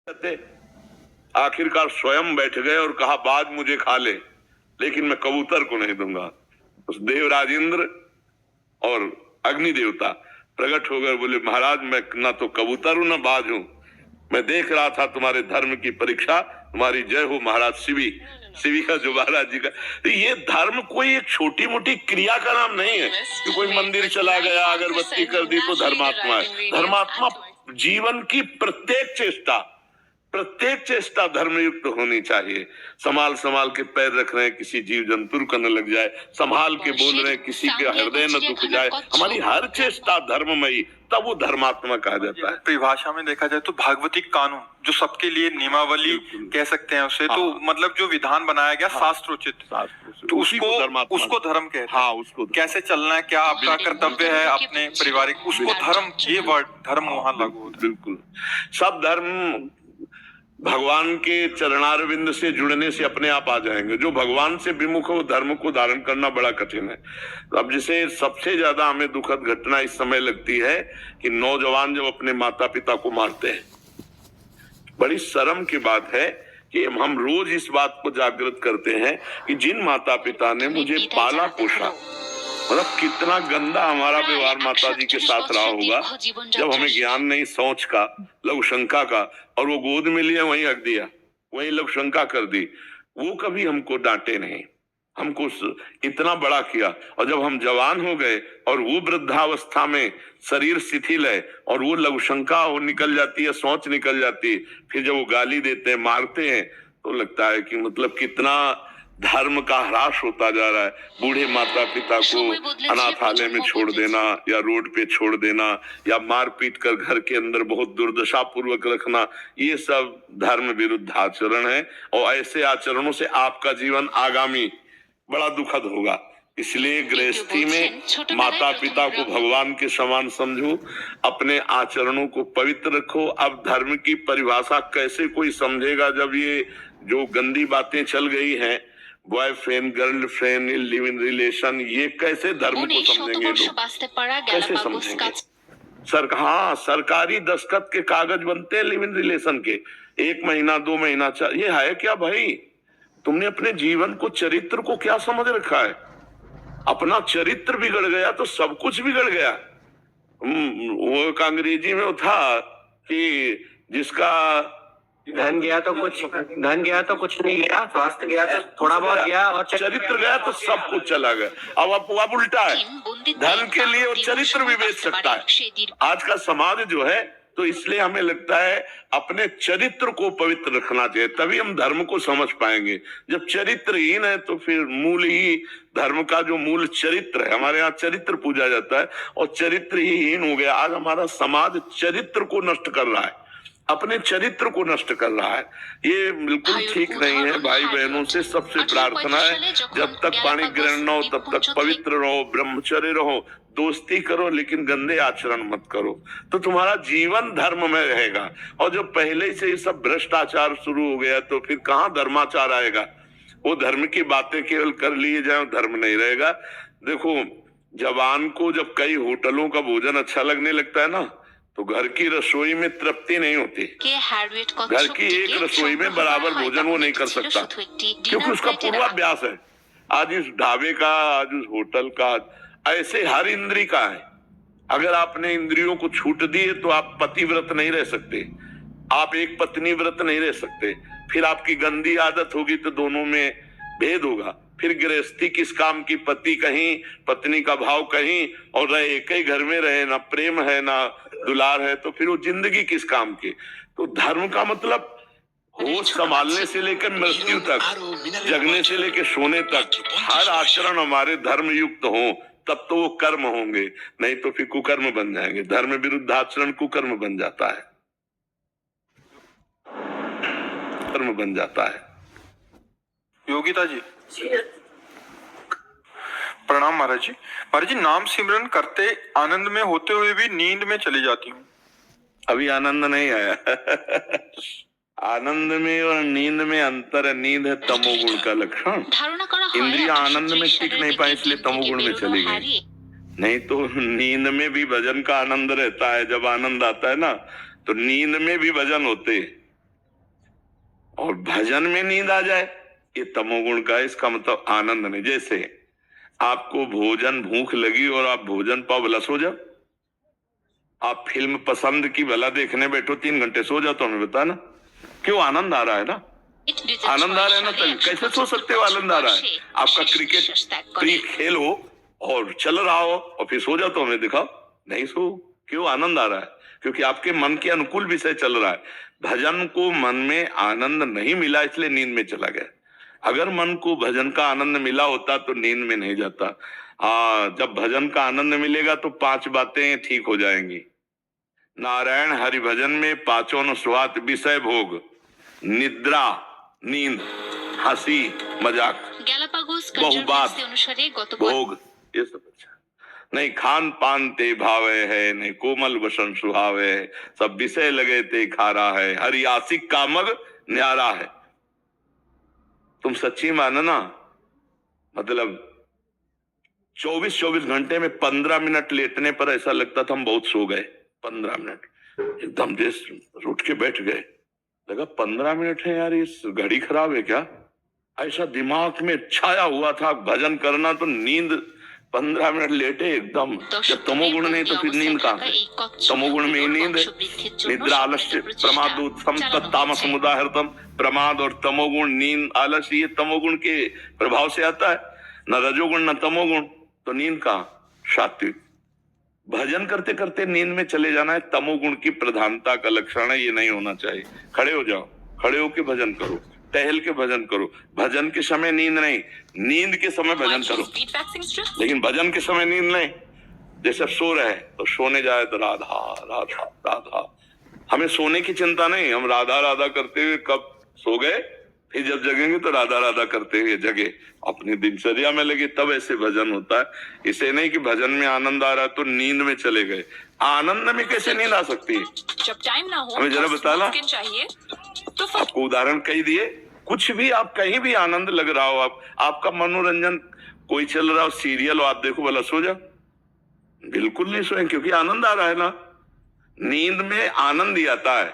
आखिरकार स्वयं बैठ गए और कहा बाज मुझे खा ले, लेकिन मैं कबूतर को नहीं दूंगा। उस देवराज इंद्र और अग्नि देवता प्रकट हो गए, बोले महाराज मैं ना तो कबूतर हूं ना बाज हूं, मैं देख रहा था तुम्हारे धर्म की परीक्षा, तुम्हारी जय हो महाराज शिवी। शिवी का जो महाराज जी का, तो ये धर्म कोई एक छोटी मोटी क्रिया का नाम नहीं है कि कोई मंदिर चला गया अगरबत्ती कर दी तो धर्मात्मा है। धर्मात्मा जीवन की प्रत्येक चेष्टा धर्मयुक्त होनी चाहिए। संभाल संभाल के पैर रख रहे हैं, किसी जीव जंतु को न लग जाए, संभाल के बोल रहे हैं, किसी के हृदय न दुख जाए, हमारी हर चेष्टा धर्ममयी, तब वो धर्मात्मा कहा जाता है। परिभाषा में देखा जाए तो भागवतिक कानून जो सबके लिए नियमावली कह सकते हैं उसे, तो मतलब जो विधान बनाया गया शास्त्रोचित, तो उसको धर्म कहते हैं। हाँ, उसको कैसे चलना है, क्या आपका कर्तव्य है अपने पारिवारिक, उसको धर्म, ये वर्ड धर्म वहां लागू होता है। बिल्कुल, सब धर्म भगवान के चरणारविंद से जुड़ने से अपने आप आ जाएंगे। जो भगवान से विमुख हो धर्म को धारण करना बड़ा कठिन है। अब जैसे सबसे ज्यादा हमें दुखद घटना इस समय लगती है कि नौजवान जब अपने माता पिता को मारते हैं, बड़ी शर्म की बात है कि हम रोज इस बात को जागृत करते हैं कि जिन माता पिता ने मुझे पाला पोषा, मतलब कितना गंदा हमारा व्यवहार माता जी के साथ रहा होगा, जब हमें ज्ञान नहीं सोच का, लघु शंका का, और वो गोद में लिया वहीं रख दिया, वहीं लघु शंका कर दी, वो कभी हमको डांटे नहीं, हमको इतना बड़ा किया। और जब हम जवान हो गए और वो वृद्धावस्था में शरीर शिथिल है और वो लघु शंका वो निकल जाती है, सोच निकल जाती है, फिर जब वो गाली देते हैं, मारते हैं, तो लगता है कि मतलब कितना धर्म का ह्रास होता जा रहा है। बूढ़े माता पिता को अनाथालय में छोड़ देना या रोड पे छोड़ देना या मार पीट कर घर के अंदर बहुत दुर्दशा पूर्वक रखना, ये सब धर्म विरुद्ध आचरण है। और ऐसे आचरणों से आपका जीवन आगामी बड़ा दुखद होगा। इसलिए गृहस्थी में माता पिता को भगवान के समान समझो, अपने आचरणों को पवित्र रखो। अब धर्म की परिभाषा कैसे कोई समझेगा जब ये जो गंदी बातें चल गई हैं, boyfriend girlfriend, live in relation, ये कैसे धर्म को समझेंगे लोग, कैसे समझेंगे? सरकारी दस्तखत के कागज बनते हैं लिव इन रिलेशन के, 1 महीना 2 महीना, ये है क्या भाई? तुमने अपने जीवन को, चरित्र को क्या समझ रखा है? अपना चरित्र बिगड़ गया तो सब कुछ बिगड़ गया। वो एक अंग्रेजी में था कि जिसका धन गया तो कुछ नहीं गया, स्वास्थ्य गया तो थोड़ा बहुत गया, और चरित्र गया तो सब कुछ चला गया। अब उल्टा है, धन के लिए वो चरित्र भी बेच सकता है आज का समाज जो है। तो इसलिए हमें लगता है अपने चरित्र को पवित्र रखना चाहिए, तभी हम धर्म को समझ पाएंगे। जब चरित्रहीन है तो फिर मूल ही धर्म का जो मूल चरित्र है, हमारे यहाँ चरित्र पूजा जाता है, और चरित्र ही हीन हो गया। आज हमारा समाज चरित्र को नष्ट कर रहा है, अपने चरित्र को नष्ट कर रहा है। ये बिल्कुल ठीक नहीं है। भाई बहनों से सबसे प्रार्थना है, जब तक पानी ग्रहण न हो तब तक पवित्र रहो, ब्रह्मचर्य रहो, दोस्ती करो, लेकिन गंदे आचरण मत करो, तो तुम्हारा जीवन धर्म में रहेगा। और जब पहले से ये सब भ्रष्टाचार शुरू हो गया तो फिर कहाँ धर्माचार आएगा? वो धर्म की बातें केवल कर लिए जाए, धर्म नहीं रहेगा। देखो, जवान को जब कई होटलों का भोजन अच्छा लगने लगता है ना, तो घर की रसोई में तृप्ति नहीं होती। घर की एक रसोई में बराबर भोजन वो नहीं कर सकता, क्योंकि उसका पूर्वाभ्यास है। आज इस ढाबे का, आज उस होटल का, ऐसे हर इंद्री का है। अगर आपने इंद्रियों को छूट दिए तो आप पतिव्रत नहीं रह सकते, आप एक पत्नी व्रत नहीं रह सकते। फिर आपकी गंदी आदत होगी तो दोनों में भेद होगा। फिर गृहस्थी किस काम की, पति कहीं, पत्नी का भाव कहीं, और रहे एक ही घर में रहे, ना प्रेम है ना दुलार है, तो फिर वो जिंदगी किस काम की? तो धर्म का मतलब होश संभालने से लेकर मृत्यु तक, जगने से लेकर सोने तक, हर आचरण हमारे धर्म युक्त हो, तब तो वो कर्म होंगे, नहीं तो फिर कुकर्म बन जाएंगे। धर्म विरुद्ध आचरण कुकर्म बन जाता है, कर्म बन जाता है। योगिता जी, प्रणाम महाराज जी। महाराज जी, नाम सिमरन करते आनंद में होते हुए भी नींद में चली जाती हूँ। अभी आनंद नहीं आया। आनंद में और नींद में अंतर है। नींद है तमोगुण का लक्षण। इंद्रियां आनंद में टिक नहीं पाए, इसलिए तमोगुण में चली गई। नहीं तो नींद में भी भजन का आनंद रहता है। जब आनंद आता है ना, तो नींद में भी भजन होते, और भजन में नींद आ जाए, ये तमोगुण का। इसका मतलब आनंद नहीं। जैसे आपको भोजन भूख लगी और आप भोजन पाओ, भला सो जाओ। आप फिल्म पसंद की भला देखने बैठो, 3 घंटे सो जाओ, तो हमें बता ना क्यों? आनंद आ रहा है ना, आनंद आ रहा है ना, तभी कैसे सो सकते हो? आनंद आ रहा है। आपका क्रिकेट प्रिय खेल हो और चल रहा हो और फिर सो जाओ, तो हमें दिखाओ, नहीं सो। क्यों? आनंद आ रहा है, क्योंकि आपके मन के अनुकूल विषय चल रहा है। भजन को मन में आनंद नहीं मिला, इसलिए नींद में चला गया। अगर मन को भजन का आनंद मिला होता तो नींद में नहीं जाता। जब भजन का आनंद मिलेगा तो 5 बातें ठीक हो जाएंगी। नारायण हरि भजन में पांचों न स्वात विषय भोग, निद्रा, नींद, हंसी, मजाक, बहुबात, भोग, ये सब अच्छा नहीं। खान पान ते भावे है, नहीं कोमल वसन सुहावे है, सब विषय लगे ते खारा है, हरि आशिक कामग न्यारा है। तुम सच्ची मानो ना, मतलब 24 घंटे में 15 मिनट लेटने पर ऐसा लगता था हम बहुत सो गए। 15 मिनट एकदम देश उठ के बैठ गए, लगा 15 मिनट है यार, इस घड़ी खराब है क्या? ऐसा दिमाग में छाया हुआ था। भजन करना तो नींद 15 मिनट लेटे एकदम। जब तमोगुण नहीं तो फिर नींद कहां से? तमोगुण में ही नींद है। निद्रा आलस्य प्रमाद तामस मुदाहृतम। प्रमाद और तमोगुण, नींद, आलस्य, ये तमोगुण के प्रभाव से आता है। न रजोगुण न तमोगुण, तो नींद कहां? सात्विक। भजन करते करते नींद में चले जाना है, तमोगुण की प्रधानता का लक्षण है। ये नहीं होना चाहिए। खड़े हो जाओ, खड़े होके भजन करो, टहल के भजन करो। भजन के समय नींद नहीं, नींद के समय भजन करो, लेकिन भजन के समय नींद नहीं। जैसे सो रहे तो सोने जाए तो राधा राधा राधा, हमें सोने की चिंता नहीं। हम राधा राधा करते हुए कब सो गए, फिर जब जगेंगे तो राधा राधा करते हुए जगे, अपनी दिनचर्या में लगे, तब ऐसे भजन होता है। इसे नहीं कि भजन में आनंद आ रहा तो नींद में चले गए। आनंद में कैसे नींद आ सकती है? जब टाइम ना हो, हमें जरा बताना। चाहिए तो आपको उदाहरण कही दिए, कुछ भी आप कहीं भी आनंद लग रहा हो, आपका मनोरंजन कोई चल रहा हो, सीरियल हो, आप देखो, भला सो जाओ? बिल्कुल नहीं सोए, क्योंकि आनंद आ रहा है ना। नींद में आनंद ही आता है,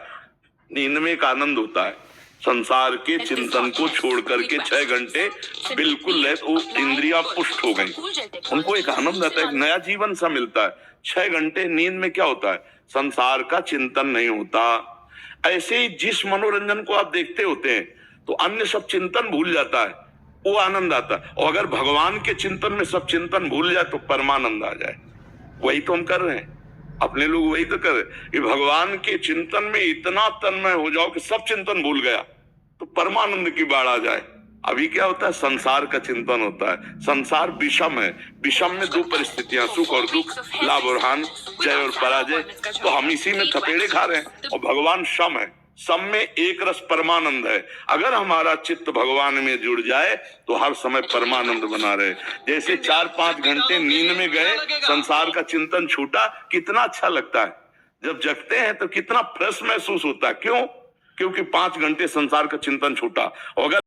नींद में एक आनंद होता है। संसार के चिंतन को छोड़ करके 6 घंटे बिल्कुल वो इंद्रियां पुष्ट हो गई, उनको एक आनंद आता है, एक नया जीवन सा मिलता है। 6 घंटे नींद में क्या होता है? संसार का चिंतन नहीं होता। ऐसे ही जिस मनोरंजन को आप देखते होते हैं तो अन्य सब चिंतन भूल जाता है, वो आनंद आता है। और अगर भगवान के चिंतन में सब चिंतन भूल जाए तो परमानंद आ जाए। वही तो हम कर रहे हैं, अपने लोग वही तो कर रहे हैं कि भगवान के चिंतन में इतना तन्मय हो जाओ कि सब चिंतन भूल गया तो परमानंद की बाढ़ आ जाए। अभी क्या होता है? संसार का चिंतन होता है। संसार विषम है, विषम में 2 परिस्थितियां, सुख और दुख, लाभ और हानि, जय और पराजय। तो हम इसी में थपेड़े खा रहे हैं। और भगवान सम है, सम में एक रस परमानंद है। अगर हमारा चित्त भगवान में जुड़ जाए तो हर समय परमानंद बना रहे। जैसे 4-5 घंटे नींद में गए, संसार का चिंतन छूटा, कितना अच्छा लगता है। जब जगते हैं तो कितना फ्रेश महसूस होता है। क्यों? क्योंकि 5 घंटे संसार का चिंतन छूटा। और अगर